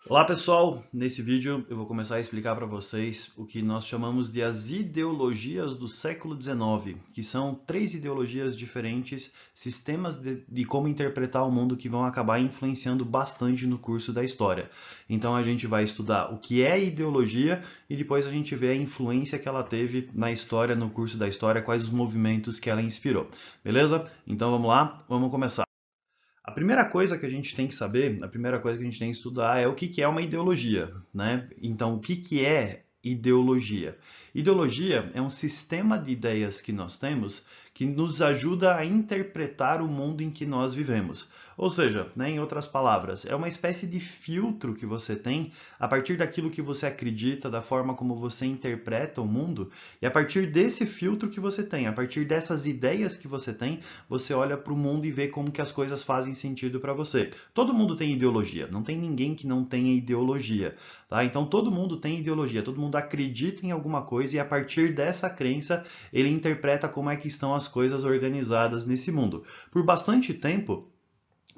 Olá pessoal, nesse vídeo eu vou começar a explicar para vocês o que nós chamamos de as ideologias do século XIX, que são três ideologias diferentes, sistemas de como interpretar o mundo que vão acabar influenciando bastante no curso da história. Então a gente vai estudar o que é ideologia e depois a gente vê a influência que ela teve na história, no curso da história, quais os movimentos que ela inspirou. Beleza? Então vamos lá, vamos começar. A primeira coisa que a gente tem que saber, a primeira coisa que a gente tem que estudar é o que que é uma ideologia, né? Então, o que que é ideologia? Ideologia é um sistema de ideias que nós temos que nos ajuda a interpretar o mundo em que nós vivemos. Ou seja, né, em outras palavras, é uma espécie de filtro que você tem a partir daquilo que você acredita, da forma como você interpreta o mundo, e a partir desse filtro que você tem, a partir dessas ideias que você olha para o mundo e vê como que as coisas fazem sentido para você. Todo mundo tem ideologia, não tem ninguém que não tenha ideologia, tá? Então todo mundo tem ideologia, todo mundo acredita em alguma coisa e a partir dessa crença ele interpreta como é que estão as coisas organizadas nesse mundo. Por bastante tempo,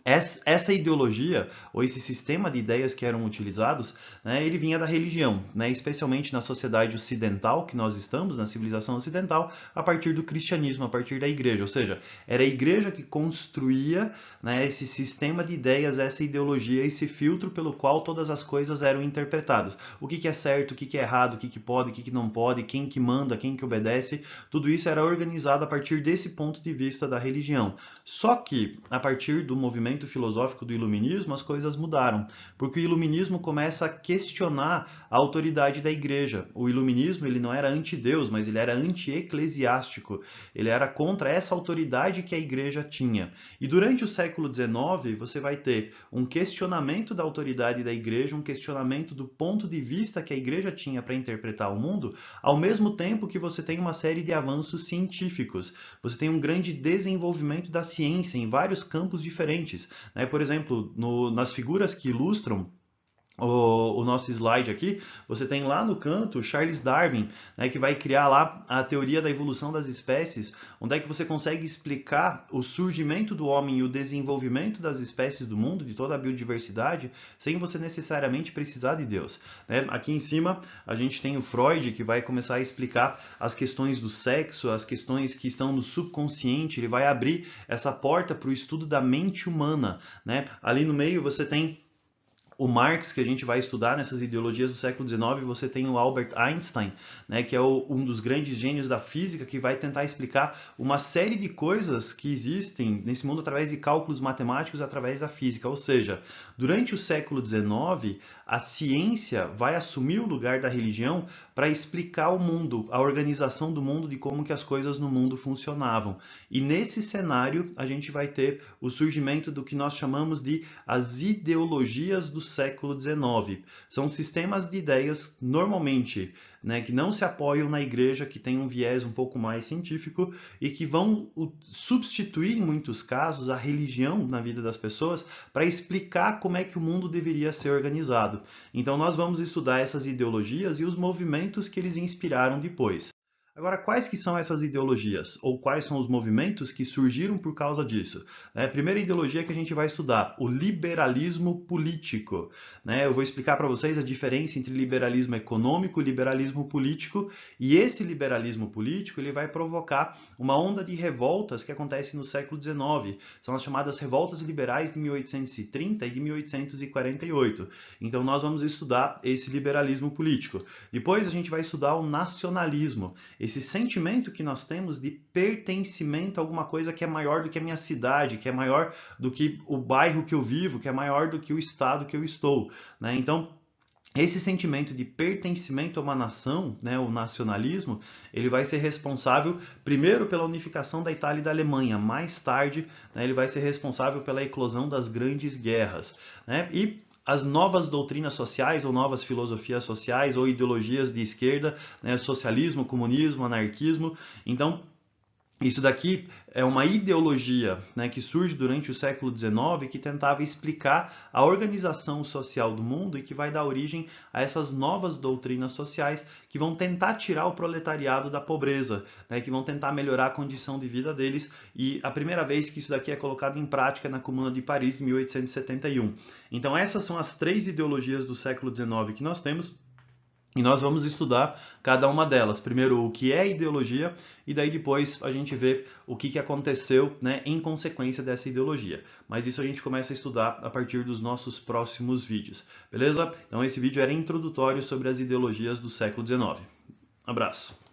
essa ideologia, ou esse sistema de ideias que eram utilizados, né, ele vinha da religião, né, especialmente na sociedade ocidental que nós estamos, na civilização ocidental, a partir do cristianismo, a partir da igreja. Ou seja, era a igreja que construía, né, esse sistema de ideias, essa ideologia, esse filtro pelo qual todas as coisas eram interpretadas. O que é certo, o que é errado, o que pode, o que não pode, quem que manda, quem que obedece, tudo isso era organizado a partir desse ponto de vista da religião. Só que, a partir do movimento filosófico do iluminismo, as coisas mudaram, porque o iluminismo começa a questionar a autoridade da igreja. O iluminismo ele não era anti-Deus, mas ele era anti-eclesiástico. Ele era contra essa autoridade que a igreja tinha. E durante o século XIX, você vai ter um questionamento da autoridade da igreja, um questionamento do ponto de vista que a igreja tinha para interpretar o mundo, ao mesmo tempo que você tem uma série de avanços científicos. Você tem um grande desenvolvimento da ciência em vários campos diferentes, né? Por exemplo, nas figuras que ilustram o nosso slide aqui, você tem lá no canto Charles Darwin, né, que vai criar lá a teoria da evolução das espécies, onde é que você consegue explicar o surgimento do homem e o desenvolvimento das espécies do mundo, de toda a biodiversidade, sem você necessariamente precisar de Deus, né? Aqui em cima a gente tem o Freud, que vai começar a explicar as questões do sexo, as questões que estão no subconsciente, ele vai abrir essa porta para o estudo da mente humana, né? Ali no meio você tem o Marx, que a gente vai estudar nessas ideologias do século XIX, você tem o Albert Einstein, né, que é um dos grandes gênios da física, que vai tentar explicar uma série de coisas que existem nesse mundo através de cálculos matemáticos, através da física. Ou seja, durante o século XIX, a ciência vai assumir o lugar da religião para explicar o mundo, a organização do mundo, de como que as coisas no mundo funcionavam. E nesse cenário, a gente vai ter o surgimento do que nós chamamos de as ideologias do século XIX. São sistemas de ideias, normalmente, né, que não se apoiam na igreja, que tem um viés um pouco mais científico e que vão substituir, em muitos casos, a religião na vida das pessoas para explicar como é que o mundo deveria ser organizado. Então, nós vamos estudar essas ideologias e os movimentos que eles inspiraram depois. Agora, quais que são essas ideologias? Ou quais são os movimentos que surgiram por causa disso? A primeira ideologia que a gente vai estudar, o liberalismo político. Eu vou explicar para vocês a diferença entre liberalismo econômico e liberalismo político. E esse liberalismo político ele vai provocar uma onda de revoltas que acontece no século XIX. São as chamadas revoltas liberais de 1830 e de 1848. Então, nós vamos estudar esse liberalismo político. Depois, a gente vai estudar o nacionalismo. Esse sentimento que nós temos de pertencimento a alguma coisa que é maior do que a minha cidade, que é maior do que o bairro que eu vivo, que é maior do que o estado que eu estou, né? Então, esse sentimento de pertencimento a uma nação, né, o nacionalismo, ele vai ser responsável primeiro pela unificação da Itália e da Alemanha, mais tarde, né, ele vai ser responsável pela eclosão das grandes guerras, né? E as novas doutrinas sociais ou novas filosofias sociais ou ideologias de esquerda, né, socialismo, comunismo, anarquismo. Então, Isso daqui é uma ideologia, né, que surge durante o século XIX que tentava explicar a organização social do mundo e que vai dar origem a essas novas doutrinas sociais que vão tentar tirar o proletariado da pobreza, né, que vão tentar melhorar a condição de vida deles. E a primeira vez que isso daqui é colocado em prática é na Comuna de Paris, em 1871. Então essas são as três ideologias do século XIX que nós temos. E nós vamos estudar cada uma delas. Primeiro, o que é ideologia, e daí depois a gente vê o que aconteceu, né, em consequência dessa ideologia. Mas isso a gente começa a estudar a partir dos nossos próximos vídeos, beleza? Então esse vídeo era introdutório sobre as ideologias do século XIX. Abraço!